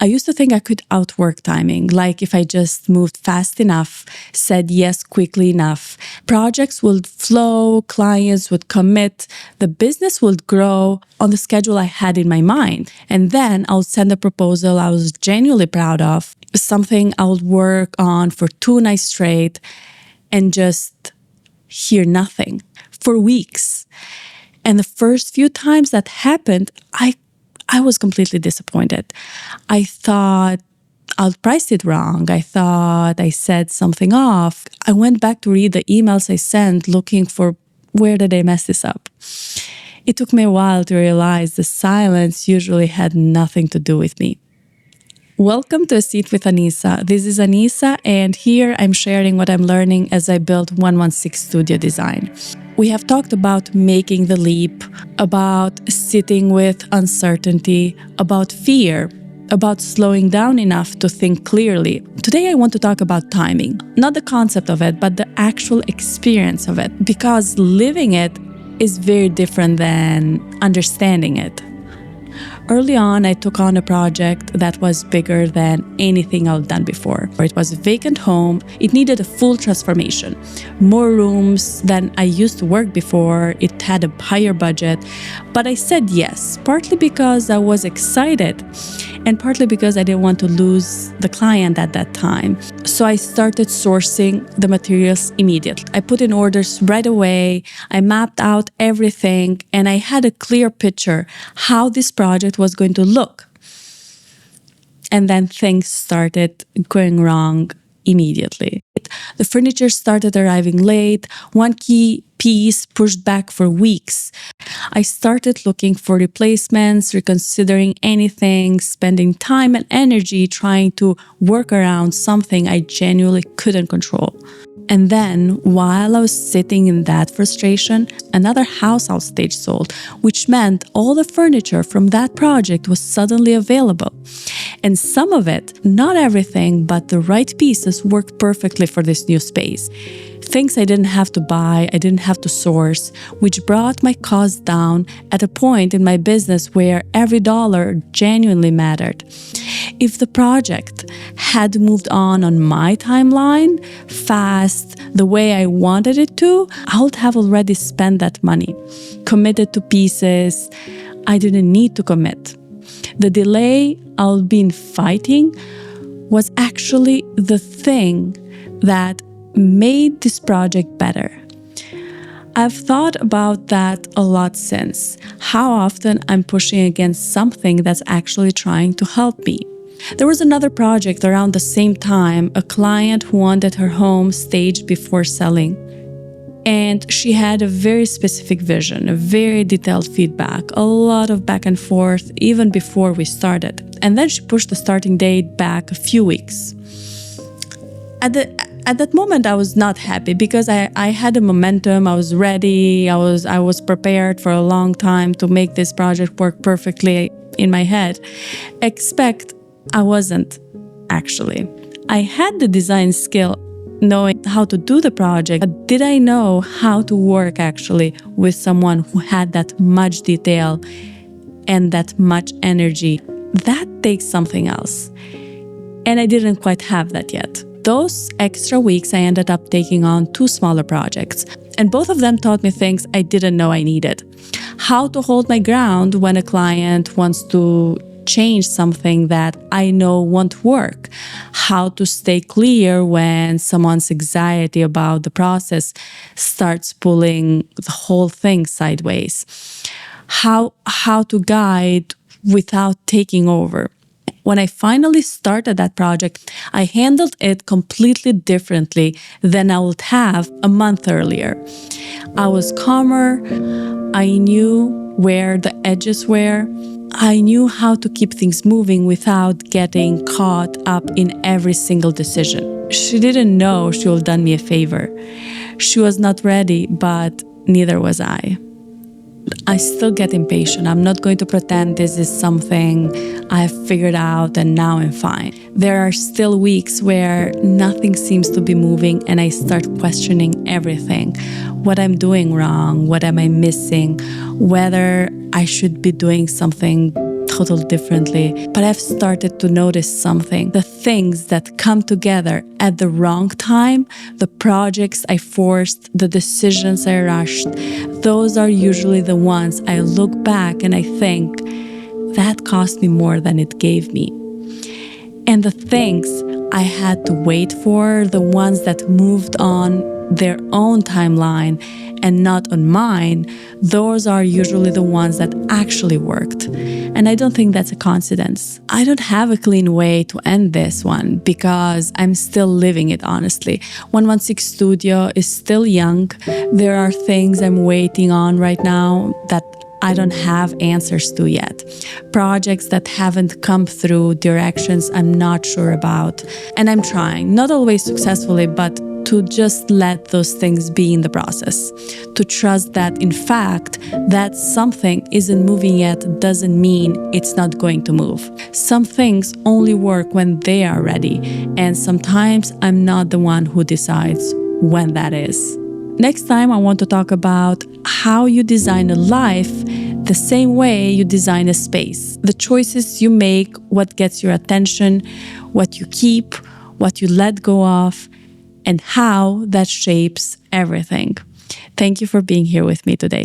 I used to think I could outwork timing, like if I just moved fast enough, said yes quickly enough, projects would flow, clients would commit, the business would grow on the schedule I had in my mind. And then I would send a proposal I was genuinely proud of, something I would work on for 2 nights straight, and just hear nothing for weeks. And the first few times that happened, I was completely disappointed. I thought I priced it wrong. I thought I said something off. I went back to read the emails I sent looking for where did I mess this up. It took me a while to realize the silence usually had nothing to do with me. Welcome to A Seat with Anissa. This is Anissa, and here I'm sharing what I'm learning as I build 116 Studio Design. We have talked about making the leap, about sitting with uncertainty, about fear, about slowing down enough to think clearly. Today I want to talk about timing, not the concept of it, but the actual experience of it, because living it is very different than understanding it. Early on, I took on a project that was bigger than anything I've done before. It was a vacant home. It needed a full transformation. More rooms than I used to work before. It had a higher budget. But I said yes, partly because I was excited and partly because I didn't want to lose the client at that time. So I started sourcing the materials immediately. I put in orders right away. I mapped out everything, and I had a clear picture how this project was going to look. And then things started going wrong immediately. The furniture started arriving late. One key piece pushed back for weeks. I started looking for replacements, reconsidering anything, spending time and energy trying to work around something I genuinely couldn't control. And then, while I was sitting in that frustration, another house stage sold, which meant all the furniture from that project was suddenly available. And some of it, not everything, but the right pieces worked perfectly for this new space. Things I didn't have to buy, I didn't have to source, which brought my costs down at a point in my business where every dollar genuinely mattered. If the project had moved on my timeline, fast, the way I wanted it to, I would have already spent that money, committed to pieces I didn't need to commit. The delay I've been fighting was actually the thing that made this project better. I've thought about that a lot since, how often I'm pushing against something that's actually trying to help me. There was another project around the same time, a client who wanted her home staged before selling. And she had a very specific vision, a very detailed feedback, a lot of back and forth, even before we started. And then she pushed the starting date back a few weeks. At that moment, I was not happy because I had a momentum, I was ready, I was prepared for a long time to make this project work perfectly in my head. Except I wasn't, actually. I had the design skill, knowing how to do the project, but did I know how to work actually with someone who had that much detail and that much energy? That takes something else. And I didn't quite have that yet. Those extra weeks, I ended up taking on 2 smaller projects, and both of them taught me things I didn't know I needed. How to hold my ground when a client wants to change something that I know won't work. How to stay clear when someone's anxiety about the process starts pulling the whole thing sideways. How to guide without taking over. When I finally started that project, I handled it completely differently than I would have a month earlier. I was calmer. I knew where the edges were. I knew how to keep things moving without getting caught up in every single decision. She didn't know she would have done me a favor. She was not ready, but neither was I. I still get impatient. I'm not going to pretend this is something I've figured out and now I'm fine. There are still weeks where nothing seems to be moving and I start questioning everything. What I'm doing wrong, what am I missing, whether I should be doing something totally differently. But I've started to notice something. The things that come together at the wrong time, the projects I forced, the decisions I rushed, those are usually the ones I look back and I think, that cost me more than it gave me. And the things I had to wait for, the ones that moved on their own timeline and not on mine, those are usually the ones that actually worked. And I don't think that's a coincidence. I don't have a clean way to end this one because I'm still living it, honestly. 116 Studio is still young. There are things I'm waiting on right now that I don't have answers to yet. Projects that haven't come through, directions I'm not sure about. And I'm trying, not always successfully, but to just let those things be in the process. To trust that, in fact, that something isn't moving yet doesn't mean it's not going to move. Some things only work when they are ready, and sometimes I'm not the one who decides when that is. Next time, I want to talk about how you design a life the same way you design a space. The choices you make, what gets your attention, what you keep, what you let go of, and how that shapes everything. Thank you for being here with me today.